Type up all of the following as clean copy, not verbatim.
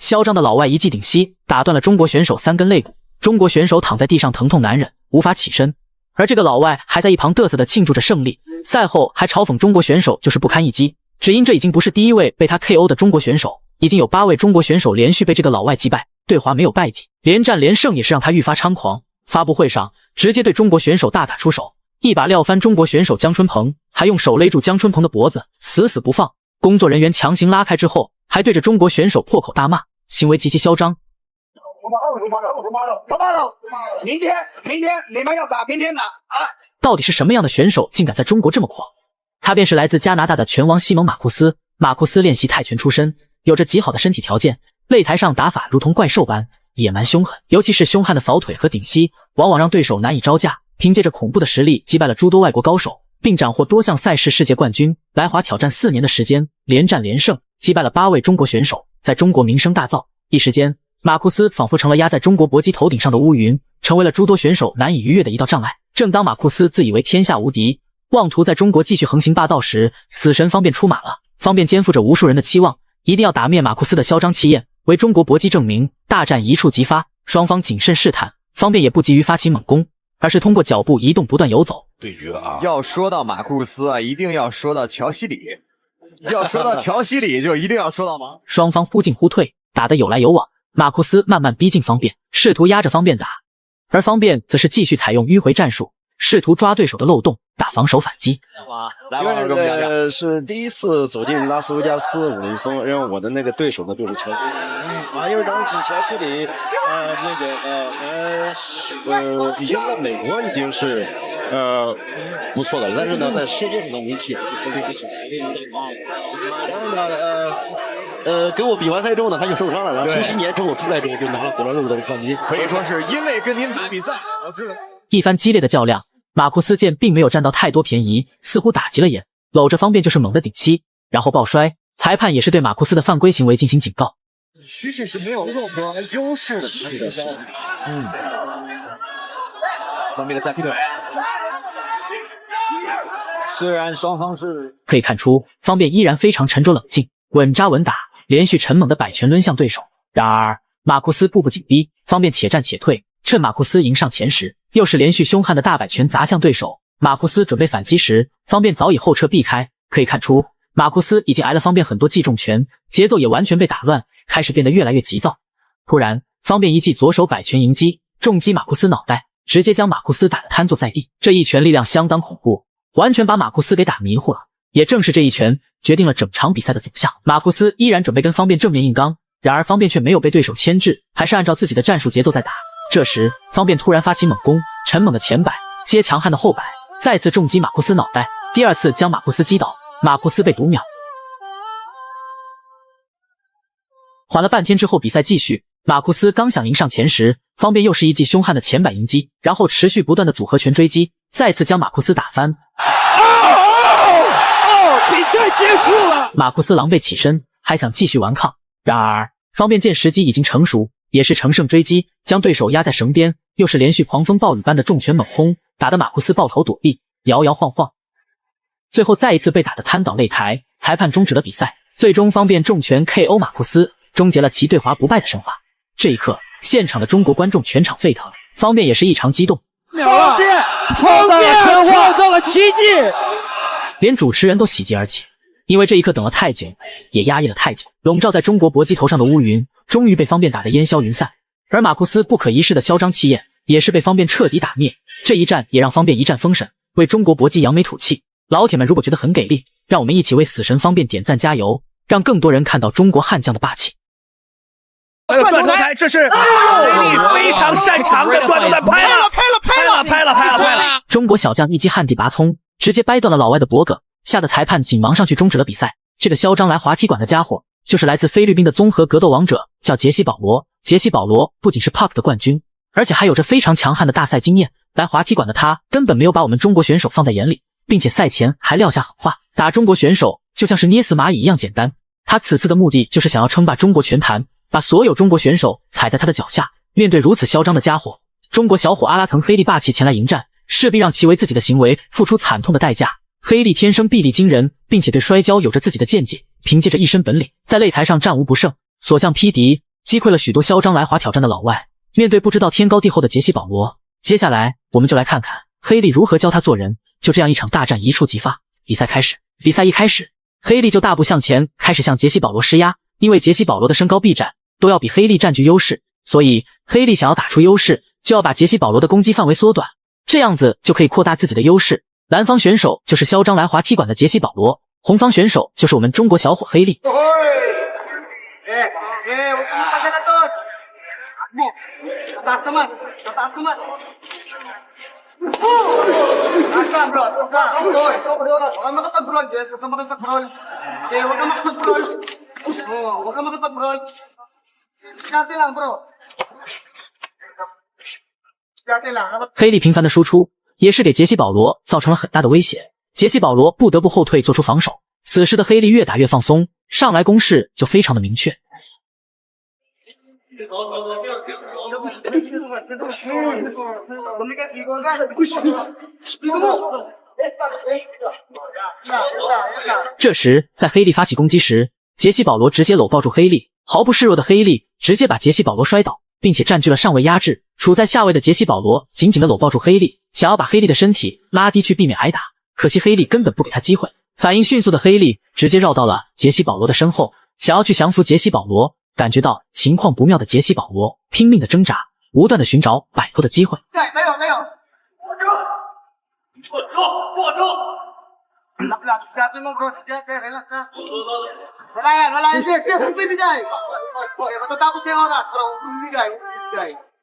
嚣张的老外一记顶膝，打断了中国选手3根肋骨，中国选手躺在地上疼痛难忍，无法起身。而这个老外还在一旁嘚瑟地庆祝着胜利，赛后还嘲讽中国选手就是不堪一击。只因这已经不是第1位被他 KO 的中国选手，已经有8位中国选手连续被这个老外击败，对华没有败绩，连战连胜也是让他愈发猖狂。发布会上直接对中国选手大打出手，一把撂翻中国选手江春鹏，还用手勒住江春鹏的脖子，死死不放。工作人员强行拉开之后，还对着中国选手破口大骂，行为极其嚣张。明天你们要打明天的啊！到底是什么样的选手竟敢在中国这么狂？他便是来自加拿大的拳王西蒙马库斯。马库斯练习泰拳出身，有着极好的身体条件，擂台上打法如同怪兽般野蛮凶狠，尤其是凶悍的扫腿和顶膝，往往让对手难以招架。凭借着恐怖的实力击败了诸多外国高手，并斩获多项赛事世界冠军。来华挑战4年的时间，连战连胜，击败了8位中国选手，在中国名声大噪。一时间，马库斯仿佛成了压在中国搏击头顶上的乌云，成为了诸多选手难以逾越的一道障碍。正当马库斯自以为天下无敌，妄图在中国继续横行霸道时，死神方便出马了。方便肩负着无数人的期望，一定要打灭马库斯的嚣张气焰，为中国搏击证明。大战一触即发，双方谨慎试探，方便也不急于发起猛攻，而是通过脚步移动不断游走。对决啊，要说到马库斯啊，一定要说到乔西里。要说到乔西里，就一定要说到吗？双方忽进忽退，打得有来有往。马库斯慢慢逼近方便，试图压着方便打，而方便则是继续采用迂回战术，试图抓对手的漏洞，打防守反击。因为是第一次走进拉斯维加斯武林风，然后我的那个对手呢就是乔西里因为当时乔西里以前在美国已经是不错的，但是呢在世界上的名气然后呢给我比完赛之后呢他就受伤了，然后休息年之后出来之后就拿了火热的冠军，可以说是因为跟您打比赛。一番激烈的较量，马库斯见并没有占到太多便宜，似乎打急了眼，搂着方便就是猛的顶膝，然后抱摔。裁判也是对马库斯的犯规行为进行警告。趋势是没有任何优势的，方便的再劈腿。虽然双方是可以看出，方便依然非常沉着冷静，稳扎稳打，连续沉猛的摆拳抡向对手。然而马库斯步步紧逼，方便且战且退，趁马库斯迎上前时，又是连续凶悍的大摆拳砸向对手。马库斯准备反击时，方便早已后撤避开。可以看出，马库斯已经挨了方便很多记重拳，节奏也完全被打乱，开始变得越来越急躁。突然，方便一记左手摆拳迎击，重击马库斯脑袋，直接将马库斯打得瘫坐在地。这一拳力量相当恐怖，完全把马库斯给打迷糊了。也正是这一拳决定了整场比赛的走向。马库斯依然准备跟方便正面硬刚，然而方便却没有被对手牵制，还是按照自己的战术节奏在打。这时方便突然发起猛攻，沉猛的前摆接强悍的后摆，再次重击马库斯脑袋，第2次将马库斯击倒，马库斯被读秒。缓了半天之后，比赛继续。马库斯刚想迎上前时，方便又是一记凶悍的前摆迎击，然后持续不断的组合拳追击，再次将马库斯打翻。比赛结束了。马库斯狼狈起身，还想继续顽抗，然而方便见时机已经成熟，也是乘胜追击，将对手压在绳边，又是连续狂风暴雨般的重拳猛轰，打得马库斯抱头躲避，摇摇晃晃，最后再一次被打得瘫倒擂台。裁判终止了比赛，最终方便重拳 KO 马库斯，终结了其对华不败的神话。这一刻，现场的中国观众全场沸腾，方便也是异常激动。方便创造了神话，创造了奇迹，连主持人都喜极而泣，因为这一刻等了太久，也压抑了太久。笼罩在中国搏击头上的乌云，终于被方便打得烟消云散，而马库斯不可一世的嚣张气焰，也是被方便彻底打灭。这一战也让方便一战封神，为中国搏击扬眉吐气。老铁们如果觉得很给力，让我们一起为死神方便点赞加油，让更多人看到中国悍将的霸气。断头台，这是非常擅长的断头台，拍了！中国小将一击旱地拔葱，直接掰断了老外的脖颈，吓得裁判紧忙上去终止了比赛。这个嚣张来滑踢馆的家伙，就是来自菲律宾的综合格斗王者，叫杰西·保罗。杰西·保罗不仅是 PAC 的冠军，而且还有着非常强悍的大赛经验。来滑踢馆的他根本没有把我们中国选手放在眼里，并且赛前还撂下狠话，打中国选手就像是捏死蚂蚁一样简单。他此次的目的就是想要称霸中国拳坛，把所有中国选手踩在他的脚下。面对如此嚣张的家伙，中国小伙阿拉腾黑利霸气前来迎战，势必让其为自己的行为付出惨痛的代价。黑利天生臂力惊人，并且对摔跤有着自己的见解，凭借着一身本领，在擂台上战无不胜，所向披敌，击溃了许多嚣张来华挑战的老外。面对不知道天高地厚的杰西·保罗，接下来我们就来看看黑利如何教他做人。就这样一场大战一触即发。比赛开始，比赛一开始，黑利就大步向前，开始向杰西·保罗施压。因为杰西·保罗的身高臂展都要比黑利占据优势，所以黑利想要打出优势，就要把杰西·保罗的攻击范围缩短，这样子就可以扩大自己的优势。蓝方选手就是嚣张来华踢馆的杰西·保罗，红方选手就是我们中国小伙黑利。黑利频繁的输出也是给杰西·保罗造成了很大的威胁，杰西·保罗不得不后退做出防守。此时的黑利越打越放松，上来攻势就非常的明确。这时在黑利发起攻击时，杰西·保罗直接搂抱住黑利，毫不示弱的黑利直接把杰西·保罗摔倒，并且占据了上位压制。处在下位的杰西·保罗紧紧地搂抱住黑利，想要把黑利的身体拉低去避免挨打，可惜黑利根本不给他机会。反应迅速的黑利直接绕到了杰西·保罗的身后，想要去降服杰西·保罗。感觉到情况不妙的杰西·保罗拼命的挣扎，不断的寻找摆脱的机会。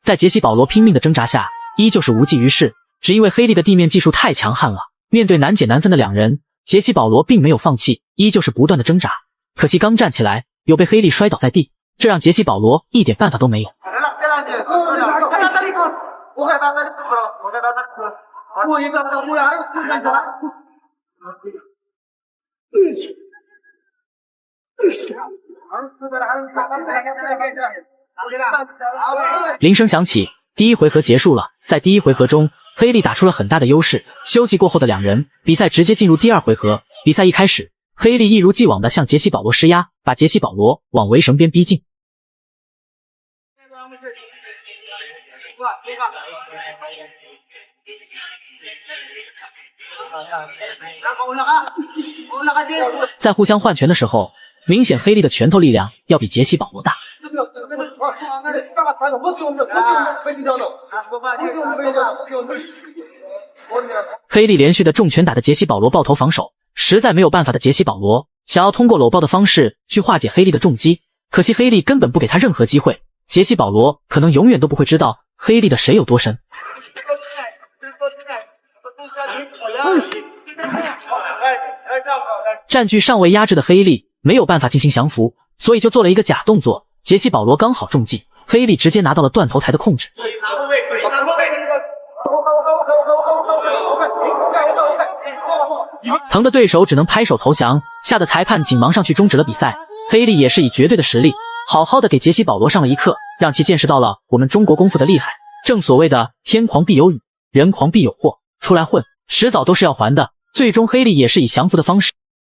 在杰西·保罗拼命的挣扎下，依旧是无济于事，只因为黑利的地面技术太强悍了。面对难解难分的两人，杰西·保罗并没有放弃，依旧是不断的挣扎。可惜刚站起来，又被黑利摔倒在地，这让杰西·保罗一点办法都没有。铃声响起，第一回合结束了。在第一回合中，黑利打出了很大的优势。休息过后的两人，比赛直接进入第二回合。比赛一开始，黑利一如既往地向杰西·保罗施压，把杰西·保罗往围绳边逼近。在互相换拳的时候，明显黑利的拳头力量要比杰西·保罗大。黑利连续的重拳打的杰西·保罗抱头防守，实在没有办法的杰西·保罗想要通过搂抱的方式去化解黑利的重击，可惜黑利根本不给他任何机会。杰西·保罗可能永远都不会知道黑利的水有多深。占据上位压制的黑利没有办法进行降服，所以就做了一个假动作。杰西·保罗刚好中计，黑利直接拿到了断头台的控制。疼的对手只能拍手投降，吓得裁判紧忙上去终止了比赛。黑利也是以绝对的实力，好好的给杰西·保罗上了一课，让其见识到了我们中国功夫的厉害。正所谓的天狂必有雨，人狂必有祸，出来混迟早都是要还的。最终黑利也是以降服的方式